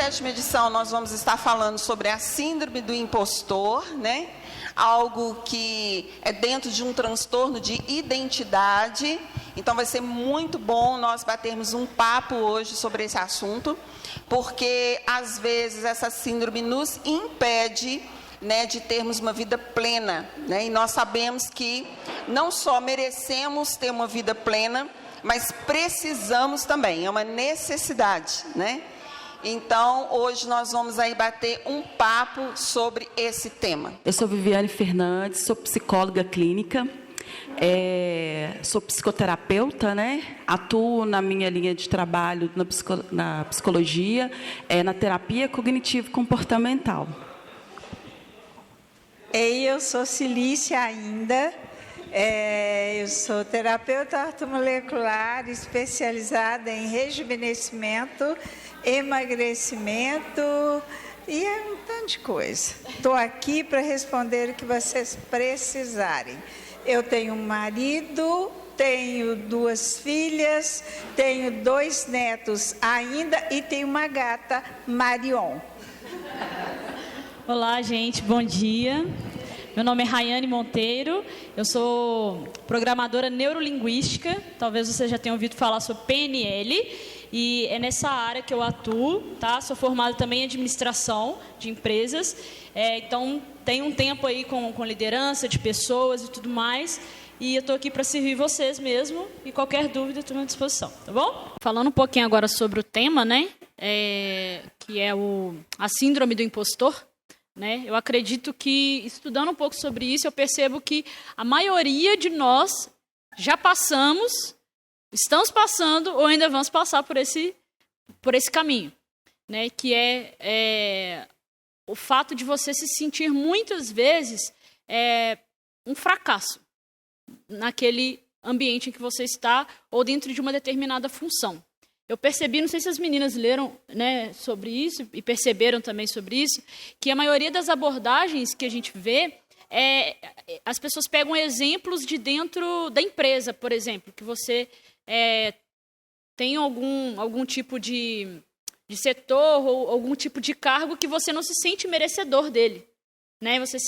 7ª edição, nós vamos estar falando sobre a síndrome do impostor, né? Algo que é dentro de um transtorno de identidade. Então, vai ser muito bom nós batermos um papo hoje sobre esse assunto, porque, às vezes, essa síndrome nos impede, né, de termos uma vida plena, né? E nós sabemos que não só merecemos ter uma vida plena, mas precisamos também, é uma necessidade, né? Então, hoje nós vamos aí bater um papo sobre esse tema. Eu sou Viviane Fernandes, sou psicóloga clínica, sou psicoterapeuta, né? Atuo na minha linha de trabalho na psicologia, na terapia cognitivo-comportamental. Eu sou Cilícia ainda, eu sou terapeuta ortomolecular especializada em rejuvenescimento, emagrecimento e um tanto de coisa. Estou aqui para responder o que vocês precisarem. Eu tenho um marido, tenho 2 filhas, tenho 2 netos ainda e tenho uma gata, Marion. Olá, gente, bom dia. Meu nome é Rayane Monteiro, eu sou programadora neurolinguística, talvez você já tenha ouvido falar sobre PNL, e é nessa área que eu atuo, tá? Sou formada também em administração de empresas, então tenho um tempo aí com liderança de pessoas e tudo mais, e eu estou aqui para servir vocês mesmo, e qualquer dúvida estou à disposição, tá bom? Falando um pouquinho agora sobre o tema, né, que é a síndrome do impostor, né? Eu acredito que, estudando um pouco sobre isso, eu percebo que a maioria de nós já passamos, estamos passando ou ainda vamos passar por esse caminho, né? Que é o fato de você se sentir muitas vezes um fracasso naquele ambiente em que você está ou dentro de uma determinada função. Eu percebi, não sei se as meninas leram, né, sobre isso e perceberam também sobre isso, que a maioria das abordagens que a gente vê, as pessoas pegam exemplos de dentro da empresa, por exemplo, que você tem algum tipo de setor ou algum tipo de cargo que você não se sente merecedor dele, né? Você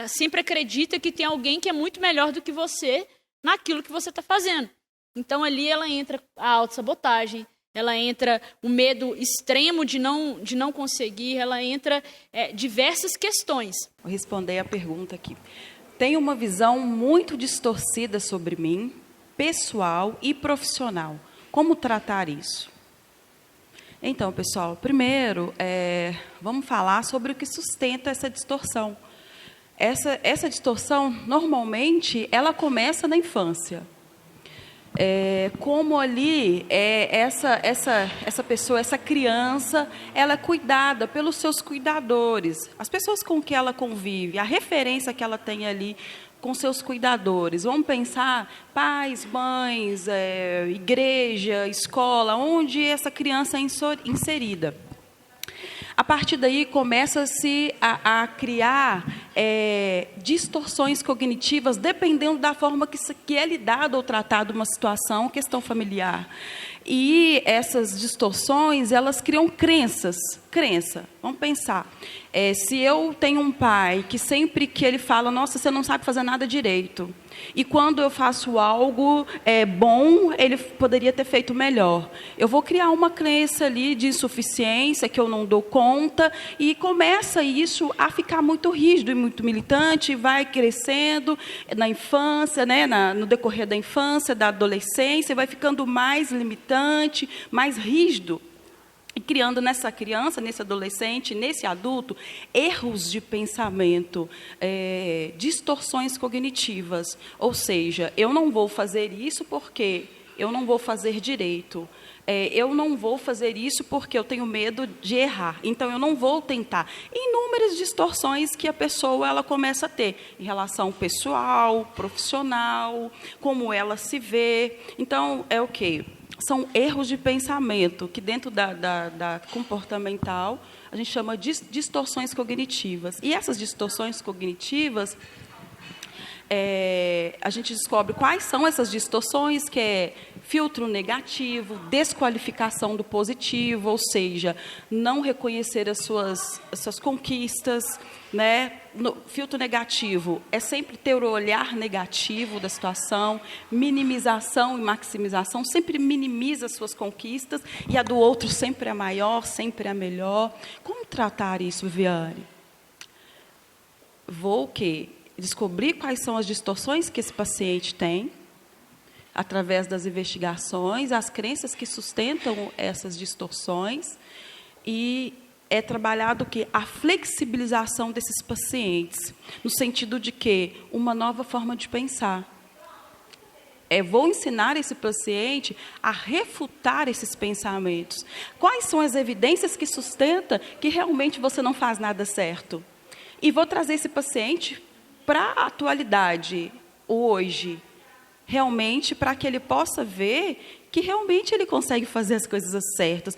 sempre acredita que tem alguém que é muito melhor do que você naquilo que você está fazendo. Então, ali ela entra a autossabotagem, ela entra o medo extremo de não conseguir, ela entra diversas questões. Vou responder a pergunta aqui. Tenho uma visão muito distorcida sobre mim, pessoal e profissional. Como tratar isso? Então, pessoal, primeiro, vamos falar sobre o que sustenta essa distorção. Essa distorção, normalmente, ela começa na infância. Como ali essa pessoa, essa criança, ela é cuidada pelos seus cuidadores, as pessoas com que ela convive, a referência que ela tem ali com seus cuidadores. Vamos pensar pais, mães, igreja, escola, onde essa criança é inserida. A partir daí, começa-se a criar distorções cognitivas, dependendo da forma que é lidada ou tratada uma situação, questão familiar. E essas distorções, elas criam crenças. Vamos pensar. Se eu tenho um pai que sempre que ele fala, nossa, você não sabe fazer nada direito. E quando eu faço algo bom, ele poderia ter feito melhor. Eu vou criar uma crença ali de insuficiência, que eu não dou conta, e começa isso a ficar muito rígido e muito militante, vai crescendo na infância, né, no decorrer da infância, da adolescência, vai ficando mais limitante, mais rígido. E criando nessa criança, nesse adolescente, nesse adulto, erros de pensamento, distorções cognitivas. Ou seja, eu não vou fazer isso porque eu não vou fazer direito. Eu não vou fazer isso porque eu tenho medo de errar. Então, eu não vou tentar. Inúmeras distorções que a pessoa ela começa a ter em relação pessoal, profissional, como ela se vê. Então, é o quê? São erros de pensamento, que dentro da comportamental, a gente chama de distorções cognitivas. E essas distorções cognitivas, a gente descobre quais são essas distorções, que é filtro negativo, desqualificação do positivo, ou seja, não reconhecer as suas conquistas, né? No filtro negativo é sempre ter o olhar negativo da situação, minimização e maximização, sempre minimiza as suas conquistas e a do outro sempre é maior, sempre é melhor. Como tratar isso, Viviane? Vou o quê? Descobrir quais são as distorções que esse paciente tem, através das investigações, as crenças que sustentam essas distorções, e é trabalhado que a flexibilização desses pacientes, no sentido de que uma nova forma de pensar. Vou ensinar esse paciente a refutar esses pensamentos. Quais são as evidências que sustentam que realmente você não faz nada certo? E vou trazer esse paciente para a atualidade, hoje, realmente, para que ele possa ver que realmente ele consegue fazer as coisas certas.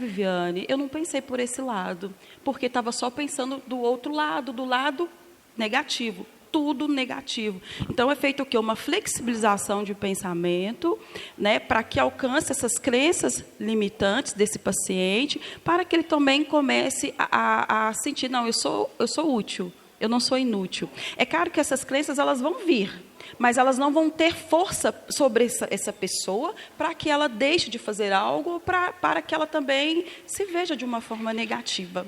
Viviane, eu não pensei por esse lado, porque estava só pensando do outro lado, do lado negativo, tudo negativo. Então, é feito o quê? Uma flexibilização de pensamento, né, para que alcance essas crenças limitantes desse paciente, para que ele também comece a sentir, não, eu sou útil, eu não sou inútil. É claro que essas crenças elas vão vir, mas elas não vão ter força sobre essa pessoa para que ela deixe de fazer algo, para que ela também se veja de uma forma negativa.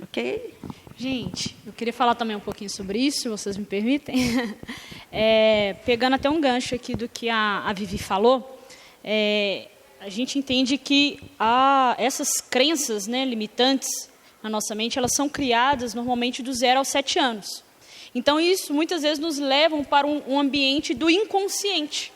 Ok? Gente, eu queria falar também um pouquinho sobre isso, se vocês me permitem. Pegando até um gancho aqui do que a Vivi falou, a gente entende que essas crenças, né, limitantes na nossa mente, elas são criadas normalmente do 0 aos 7 anos. Então, isso muitas vezes nos leva para um ambiente do inconsciente,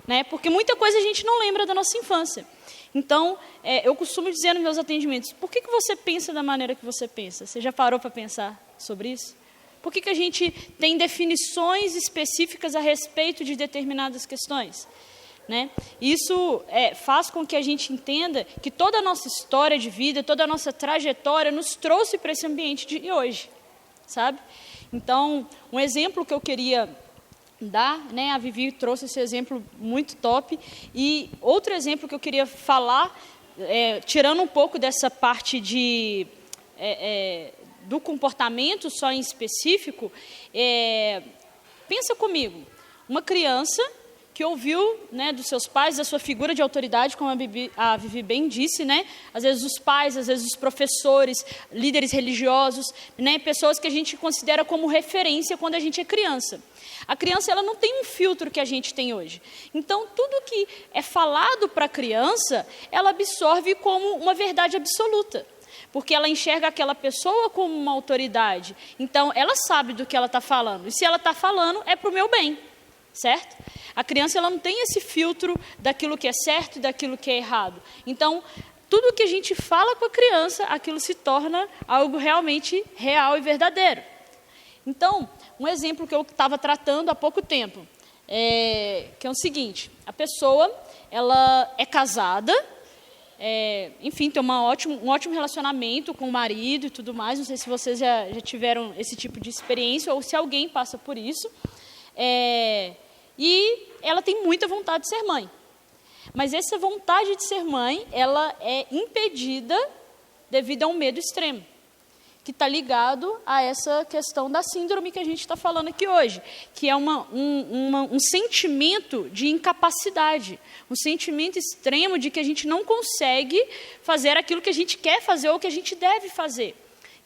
né? Porque muita coisa a gente não lembra da nossa infância. Então, eu costumo dizer nos meus atendimentos, por que você pensa da maneira que você pensa? Você já parou para pensar sobre isso? Por que a gente tem definições específicas a respeito de determinadas questões? Né? Isso faz com que a gente entenda que toda a nossa história de vida, toda a nossa trajetória nos trouxe para esse ambiente de hoje, sabe? Então, um exemplo que eu queria dar, né, a Vivi trouxe esse exemplo muito top, e outro exemplo que eu queria falar, tirando um pouco dessa parte do comportamento só em específico, pensa comigo, uma criança que ouviu, né, dos seus pais, da sua figura de autoridade, como a Vivi bem disse, né, às vezes os pais, às vezes os professores, líderes religiosos, né, pessoas que a gente considera como referência quando a gente é criança. A criança ela não tem um filtro que a gente tem hoje. Então, tudo que é falado para a criança, ela absorve como uma verdade absoluta, porque ela enxerga aquela pessoa como uma autoridade. Então, ela sabe do que ela está falando, e se ela está falando, é para o meu bem. Certo? A criança ela não tem esse filtro daquilo que é certo e daquilo que é errado. Então, tudo que a gente fala com a criança, aquilo se torna algo realmente real e verdadeiro. Então, um exemplo que eu estava tratando há pouco tempo, que é o seguinte, a pessoa ela é casada, enfim, tem um ótimo relacionamento com o marido e tudo mais, não sei se vocês já tiveram esse tipo de experiência ou se alguém passa por isso, e ela tem muita vontade de ser mãe. Mas essa vontade de ser mãe, ela é impedida devido a um medo extremo, que está ligado a essa questão da síndrome que a gente está falando aqui hoje, que é um sentimento de incapacidade, um sentimento extremo de que a gente não consegue fazer aquilo que a gente quer fazer ou que a gente deve fazer.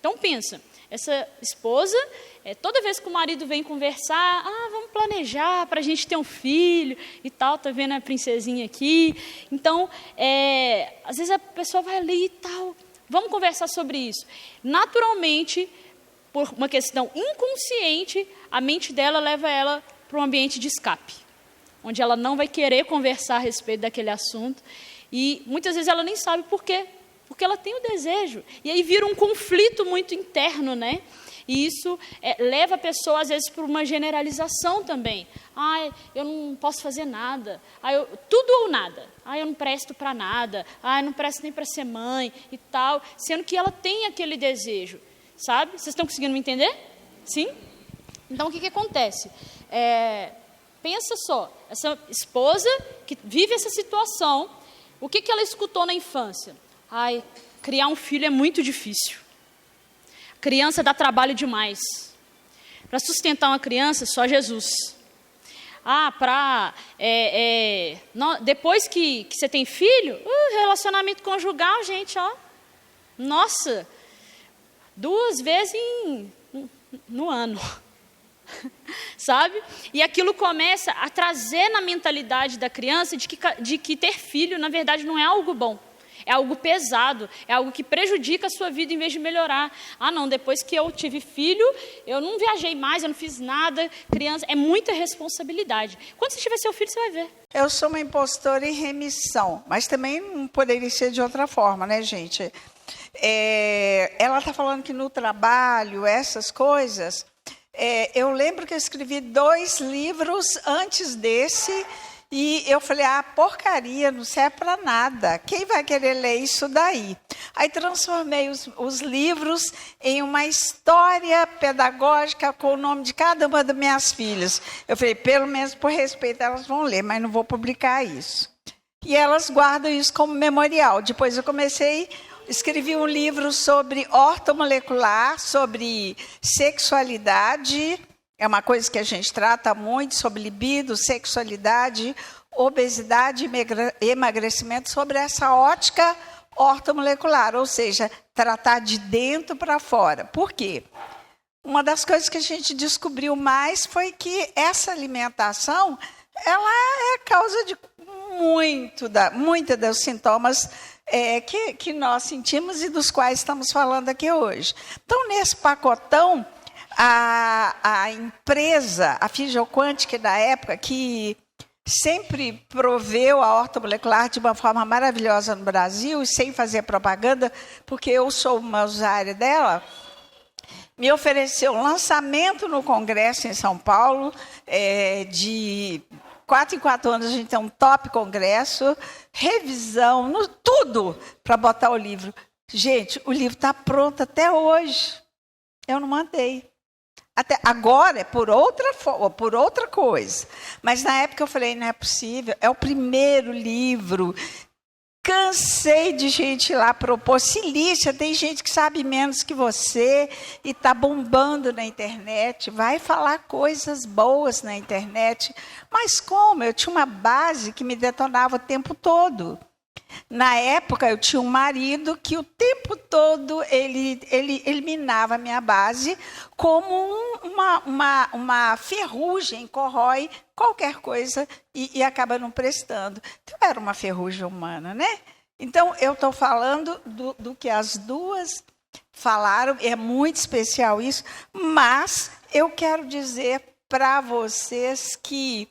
Então, pensa, essa esposa, toda vez que o marido vem conversar, vamos planejar para a gente ter um filho e tal, tá vendo a princesinha aqui? Então, às vezes a pessoa vai ali e tal, vamos conversar sobre isso. Naturalmente, por uma questão inconsciente, a mente dela leva ela para um ambiente de escape, onde ela não vai querer conversar a respeito daquele assunto, e muitas vezes ela nem sabe por quê, porque ela tem o desejo, e aí vira um conflito muito interno, né? E isso leva a pessoa, às vezes, para uma generalização também. Eu não posso fazer nada. Tudo ou nada. Eu não presto para nada. Eu não presto nem para ser mãe e tal. Sendo que ela tem aquele desejo, sabe? Vocês estão conseguindo me entender? Sim? Então, o que acontece? Pensa só, essa esposa que vive essa situação, o que ela escutou na infância? Ai, criar um filho é muito difícil. Criança dá trabalho demais. Para sustentar uma criança, só Jesus. Depois que você tem filho, relacionamento conjugal, gente, ó. Nossa, 2 vezes no ano. Sabe? E aquilo começa a trazer na mentalidade da criança de que ter filho, na verdade, não é algo bom. É algo pesado, é algo que prejudica a sua vida em vez de melhorar. Não, depois que eu tive filho, eu não viajei mais, eu não fiz nada. Criança, é muita responsabilidade. Quando você tiver seu filho, você vai ver. Eu sou uma impostora em remissão, mas também não poderia ser de outra forma, né, gente? Ela está falando que no trabalho, essas coisas... eu lembro que eu escrevi 2 livros antes desse, e eu falei, porcaria, não serve para nada. Quem vai querer ler isso daí? Aí transformei os livros em uma história pedagógica com o nome de cada uma das minhas filhas. Eu falei, pelo menos por respeito, elas vão ler, mas não vou publicar isso. E elas guardam isso como memorial. Depois eu escrevi um livro sobre ortomolecular, sobre sexualidade. É uma coisa que a gente trata muito, sobre libido, sexualidade, obesidade e emagrecimento, sobre essa ótica ortomolecular, ou seja, tratar de dentro para fora. Por quê? Uma das coisas que a gente descobriu mais foi que essa alimentação ela é causa de muitos dos sintomas que nós sentimos e dos quais estamos falando aqui hoje. Então, nesse pacotão, a empresa, a Físio-Quântica da época, que sempre proveu a ortomolecular de uma forma maravilhosa no Brasil, e sem fazer propaganda, porque eu sou uma usuária dela, me ofereceu um lançamento no Congresso em São Paulo, de 4 em 4 anos a gente tem um top congresso, revisão, tudo para botar o livro. Gente, o livro está pronto até hoje. Eu não mandei. Até agora é por outra coisa. Mas na época eu falei, não é possível, é o primeiro livro. Cansei de gente lá propor. Silícia, tem gente que sabe menos que você e está bombando na internet. Vai falar coisas boas na internet. Mas como? Eu tinha uma base que me detonava o tempo todo. Na época, eu tinha um marido que o tempo todo ele eliminava a minha base como uma ferrugem, corrói qualquer coisa e acaba não prestando. Então, era uma ferrugem humana, né? Então, eu estou falando do que as duas falaram, é muito especial isso, mas eu quero dizer para vocês que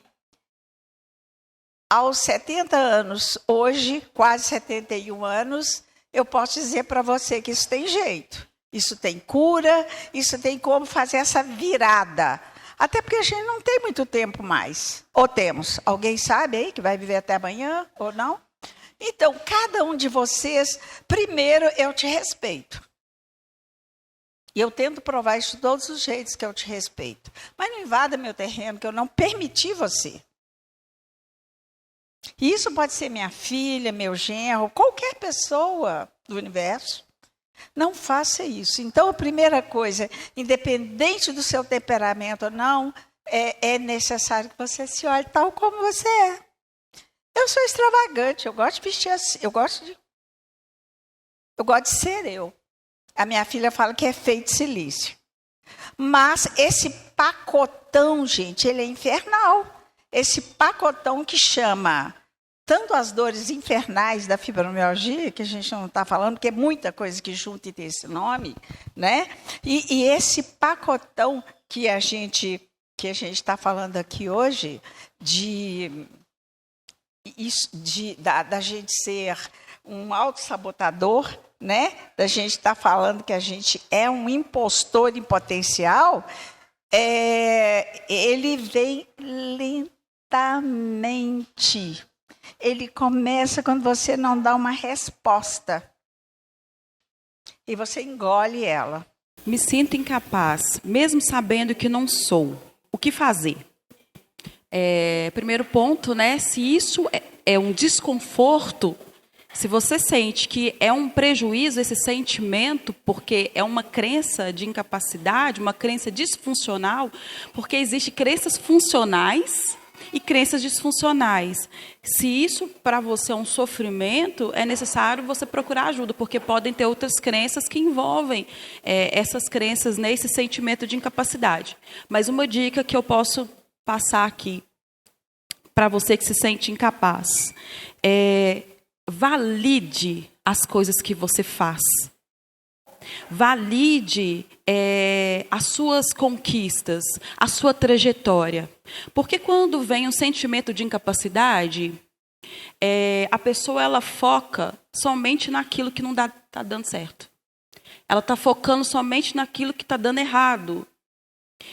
aos 70 anos, hoje, quase 71 anos, eu posso dizer para você que isso tem jeito. Isso tem cura, isso tem como fazer essa virada. Até porque a gente não tem muito tempo mais. Ou temos? Alguém sabe aí que vai viver até amanhã ou não? Então, cada um de vocês, primeiro, eu te respeito. E eu tento provar isso de todos os jeitos que eu te respeito. Mas não invada meu terreno, que eu não permiti você. E isso pode ser minha filha, meu genro, qualquer pessoa do universo. Não faça isso. Então, a primeira coisa, independente do seu temperamento ou não, é necessário que você se olhe tal como você é. Eu sou extravagante, eu gosto de vestir assim, eu gosto de ser eu. A minha filha fala que é feito de silício. Mas esse pacotão, gente, ele é infernal. Esse pacotão que chama tanto as dores infernais da fibromialgia, que a gente não está falando, porque é muita coisa que junta e tem esse nome, né? E esse pacotão que a gente está falando aqui hoje, da gente ser um autossabotador, né? Da gente estar falando que a gente é um impostor em potencial, ele vem lentamente. Ele começa quando você não dá uma resposta. E você engole ela. Me sinto incapaz, mesmo sabendo que não sou. O que fazer? Primeiro ponto, né? Se isso é um desconforto, se você sente que é um prejuízo esse sentimento, porque é uma crença de incapacidade, uma crença disfuncional, porque existem crenças funcionais e crenças disfuncionais. Se isso para você é um sofrimento, é necessário você procurar ajuda, porque podem ter outras crenças que envolvem essas crenças, né, esse sentimento de incapacidade. Mas uma dica que eu posso passar aqui para você que se sente incapaz valide as coisas que você faz. Valide as suas conquistas, a sua trajetória. Porque quando vem um sentimento de incapacidade, a pessoa ela foca somente naquilo que não está dando certo. Ela está focando somente naquilo que está dando errado.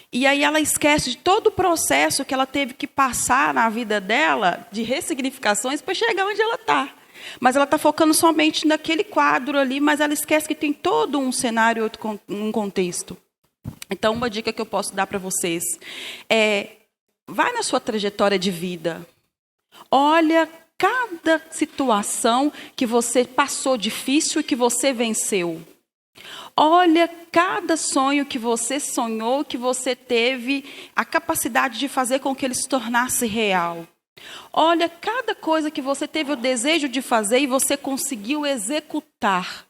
E aí ela esquece de todo o processo que ela teve que passar na vida dela, de ressignificações, para chegar onde ela está. Mas ela está focando somente naquele quadro ali, mas ela esquece que tem todo um cenário, um contexto. Então, uma dica que eu posso dar para vocês vai na sua trajetória de vida. Olha cada situação que você passou difícil e que você venceu. Olha cada sonho que você sonhou, que você teve a capacidade de fazer com que ele se tornasse real. Olha cada coisa que você teve o desejo de fazer e você conseguiu executar.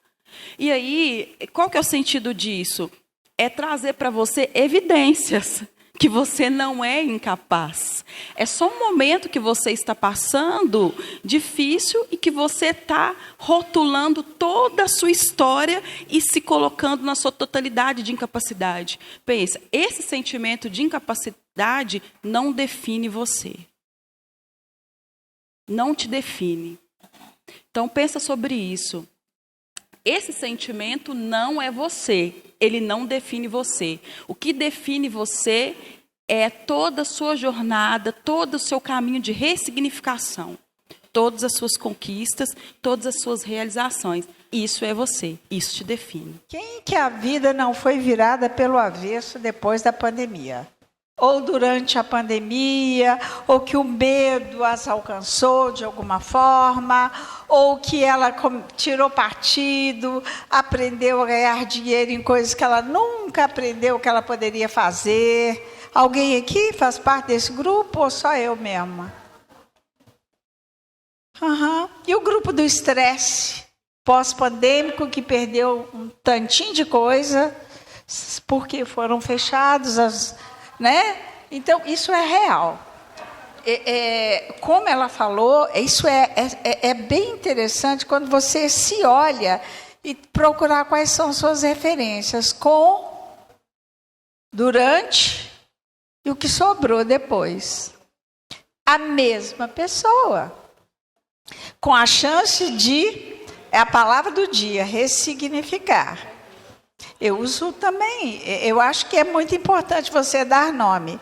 E aí, qual que é o sentido disso? É trazer para você evidências que você não é incapaz. É só um momento que você está passando difícil e que você está rotulando toda a sua história e se colocando na sua totalidade de incapacidade. Pensa, esse sentimento de incapacidade não define você. Não te define. Então, pensa sobre isso. Esse sentimento não é você. Ele não define você. O que define você é toda a sua jornada, todo o seu caminho de ressignificação. Todas as suas conquistas, todas as suas realizações. Isso é você. Isso te define. Quem que a vida não foi virada pelo avesso depois da pandemia? Ou durante a pandemia, ou que o medo as alcançou de alguma forma, ou que ela tirou partido, aprendeu a ganhar dinheiro em coisas que ela nunca aprendeu que ela poderia fazer. Alguém aqui faz parte desse grupo ou só eu mesma? E o grupo do estresse pós-pandêmico que perdeu um tantinho de coisa porque foram fechados né? Então, isso é real. Como ela falou, isso é bem interessante quando você se olha e procurar quais são suas referências durante e o que sobrou depois. A mesma pessoa, com a chance de, é a palavra do dia, ressignificar. Eu uso também, eu acho que é muito importante você dar nome.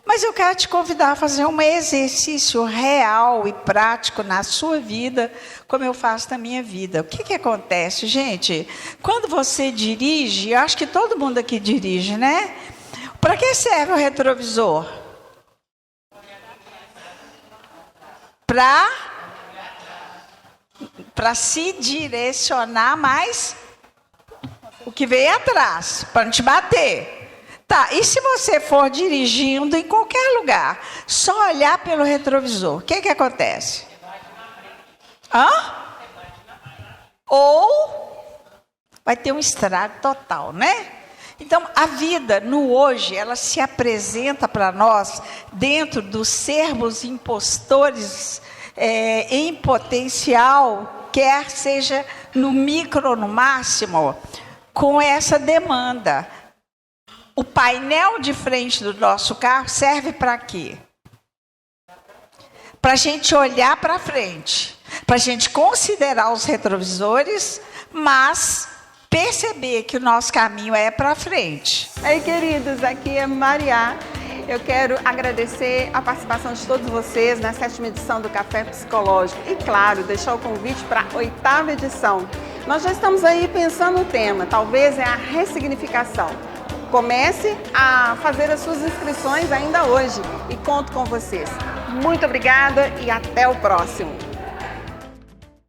Mas eu quero te convidar a fazer um exercício real e prático na sua vida, como eu faço na minha vida. O que acontece, gente? Quando você dirige, eu acho que todo mundo aqui dirige, né? Para que serve o retrovisor? Para se direcionar mais o que veio atrás, para não te bater. Tá, e se você for dirigindo em qualquer lugar, só olhar pelo retrovisor, o que acontece? Ou vai ter um estrago total, né? Então, a vida no hoje, ela se apresenta para nós dentro dos sermos impostores em potencial, quer seja no micro ou no máximo, com essa demanda. O painel de frente do nosso carro serve para quê? Para a gente olhar para frente, para a gente considerar os retrovisores, mas perceber que o nosso caminho é para frente. Ei, queridos, aqui é Maria. Eu quero agradecer a participação de todos vocês na 7ª edição do Café Psicológico. E, claro, deixar o convite para a 8ª edição. Nós já estamos aí pensando no tema, talvez é a ressignificação. Comece a fazer as suas inscrições ainda hoje e conto com vocês. Muito obrigada e até o próximo.